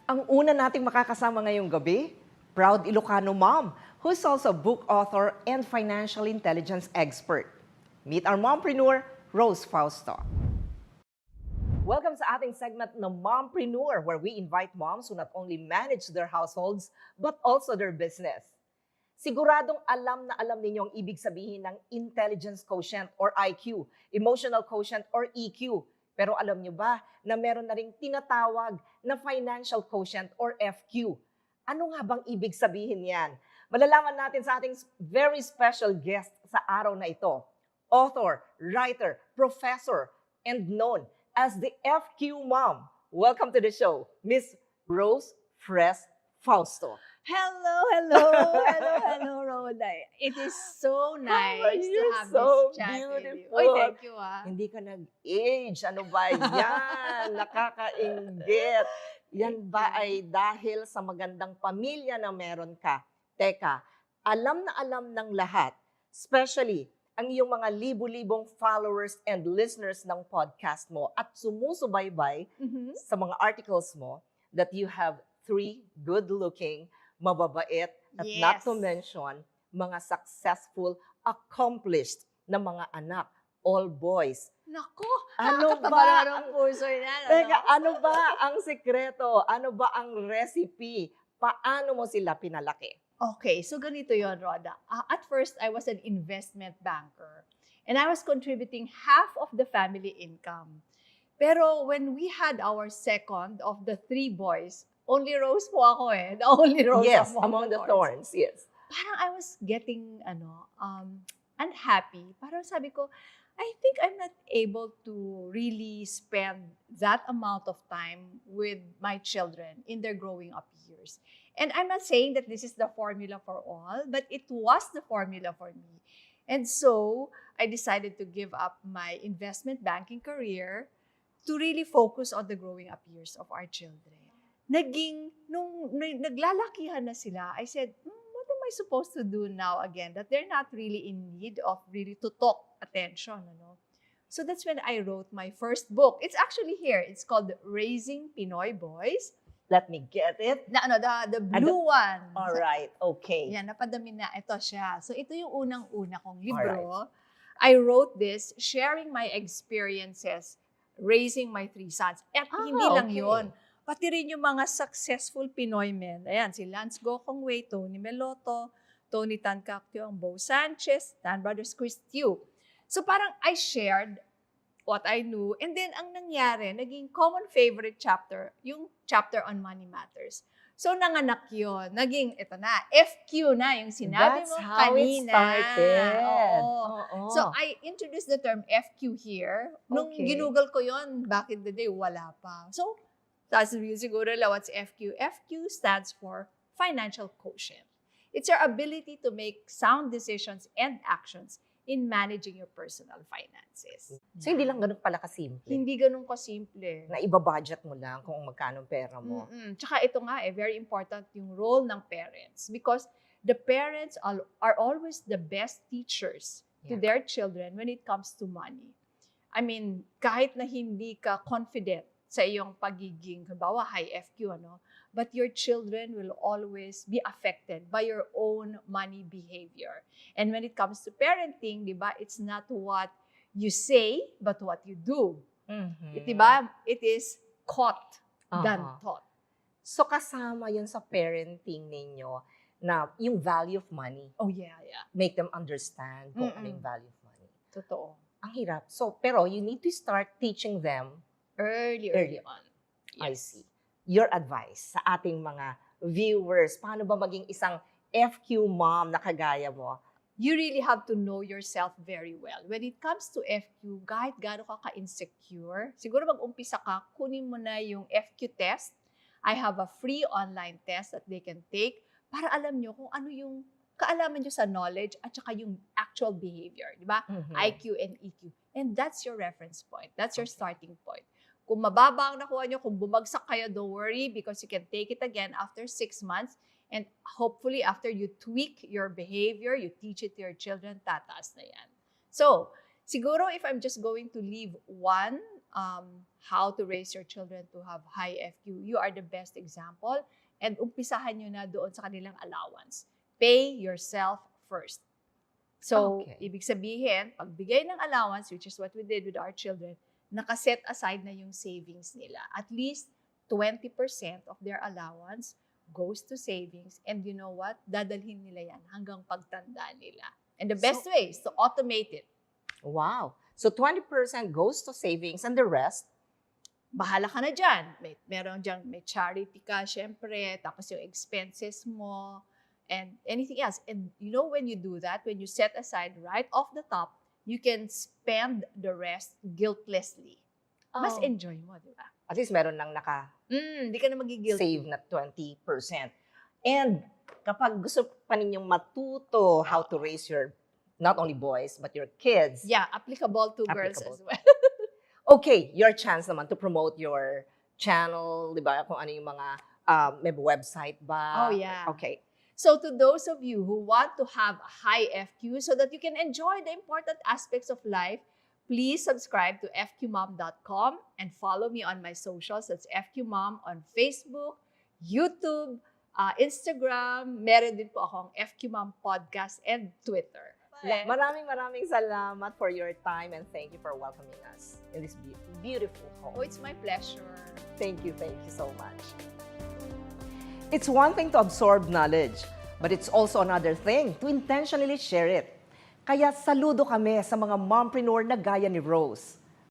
Ang una nating makakasama ngayong gabi, proud Ilocano mom, who's also book author and financial intelligence expert. Meet our mompreneur, Rose Fausto. Welcome sa ating segment na Mompreneur, where we invite moms who not only manage their households, but also their business. Siguradong alam na alam ninyo ang ibig sabihin ng intelligence quotient or IQ, emotional quotient or EQ. Pero alam nyo ba na meron na ring tinatawag na financial quotient or FQ? Ano nga bang ibig sabihin yan? Malalaman natin sa ating very special guest sa araw na ito. Author, writer, professor, and known as the FQ Mom. Welcome to the show, Miss Rose Fausto. Hello, Rhoda. It is so nice to have so this chat beautiful. with you. Oy, thank you, Hindi ka nag-age. Ano ba yan? Nakakainggit. Yan ba ay dahil sa magandang pamilya na meron ka? Teka, alam na alam ng lahat, especially ang iyong mga libu-libong followers and listeners ng podcast mo at sumusubaybay sa mga articles mo that you have 3 good-looking, mababait, at not to mention, mga successful, accomplished na mga anak, all boys. Naku, Ano ba nakakatawa ang ng puso yan. Teka, ano ba ang sekreto? Ano ba ang recipe? Paano mo sila pinalaki? Okay, so ganito yon, Rhoda. At first, I was an investment banker. And I was contributing half of the family income. Pero when we had our second of the 3 boys, only Rose po ako eh. The only Rose Yes, among the thorns. Yes. Parang I was getting unhappy. Parang sabi ko, I think I'm not able to really spend that amount of time with my children in their growing up years. And I'm not saying that this is the formula for all, but it was the formula for me. And so I decided to give up my investment banking career to really focus on the growing up years of our children. Nung naglalakihan na sila, I said, what am I supposed to do now again? That they're not really in need of really to talk attention, So that's when I wrote my first book. It's actually here. It's called Raising Pinoy Boys. Let me get it. The blue one. All right, okay. Yan, napadami na. Ito siya. So ito yung unang-una kong libro. I wrote this sharing my experiences raising my 3 sons. At hindi lang yon. Pati rin yung mga successful Pinoy men. Ayan, si Lance Gokongwei, Tony Meloto, Tony Tan Cactio, Bo Sanchez, Tan Brothers Chris Tew. So parang I shared what I knew. And then ang nangyari, naging common favorite chapter, yung chapter on money matters. So nanganak yun. Naging, ito na, FQ na yung sinabi That's mo how kanina. it started. Oo. So I introduced the term FQ here. Nung ginugol ko yun, back in the day, wala pa. So, sabi siguro lang, what's FQ? FQ stands for Financial Quotient. It's your ability to make sound decisions and actions in managing your personal finances. So, hindi lang ganun pala kasimple. Hindi ganun kasimple. Na iba-budget mo lang kung magkano pera mo. Tsaka ito nga very important yung role ng parents because the parents are always the best teachers to their children when it comes to money. I mean, kahit na hindi ka confident sa iyong pagiging, halimbawa, high FQ, but your children will always be affected by your own money behavior. And when it comes to parenting, di ba, it's not what you say, but what you do. Di ba? It is caught than taught. So, kasama yun sa parenting ninyo na yung value of money. Oh, yeah. Make them understand kung ano yung value of money. Totoo. Ang hirap. So, pero you need to start teaching them Early on. Yes. I see. Your advice sa ating mga viewers, paano ba maging isang FQ mom na kagaya mo? You really have to know yourself very well. When it comes to FQ, kahit gaano ka ka-insecure, siguro mag-umpisa ka, kunin mo na yung FQ test. I have a free online test that they can take para alam nyo kung ano yung kaalaman nyo sa knowledge at saka yung actual behavior, di ba? IQ and EQ. And that's your reference point. That's your starting point. Kung mababa ang nakuha nyo, kung bumagsak kayo, don't worry because you can take it again after 6 months and hopefully after you tweak your behavior, you teach it to your children, tataas na yan. So, siguro if I'm just going to leave one how to raise your children to have high FQ, you are the best example. And umpisahan nyo na doon sa kanilang allowance. Pay yourself first. So, Okay. ibig sabihin, pagbigay ng allowance, which is what we did with our children, nakaset aside na yung savings nila. At least 20% of their allowance goes to savings. And you know what? Dadalhin nila yan hanggang pagtanda nila. And the best way is to automate it. Wow. So 20% goes to savings and the rest? Bahala ka na dyan. Meron dyan, may charity ka, syempre, tapos yung expenses mo, and anything else. And you know when you do that, when you set aside right off the top, you can spend the rest guiltlessly. Mas Oh. enjoy mo, di ba? At least meron nang naka-save Hindi ka na magigil. na 20%. And kapag gusto pa ninyong matuto how to raise your, not only boys, but your kids, Yeah, applicable to girls as Applicable. well. okay, your chance naman to promote your channel, di ba? Kung ano yung mga, may website ba? Oh, yeah. Okay. So to those of you who want to have a high FQ so that you can enjoy the important aspects of life, please subscribe to fqmom.com and follow me on my socials. That's fqmom on Facebook, YouTube, Instagram. Meron din po akong fqmom podcast and Twitter. Maraming salamat for your time and thank you for welcoming us in this beautiful home. Oh, it's my pleasure. Thank you so much. It's one thing to absorb knowledge, but it's also another thing to intentionally share it. Kaya saludo kami sa mga mompreneur na gaya ni Rose.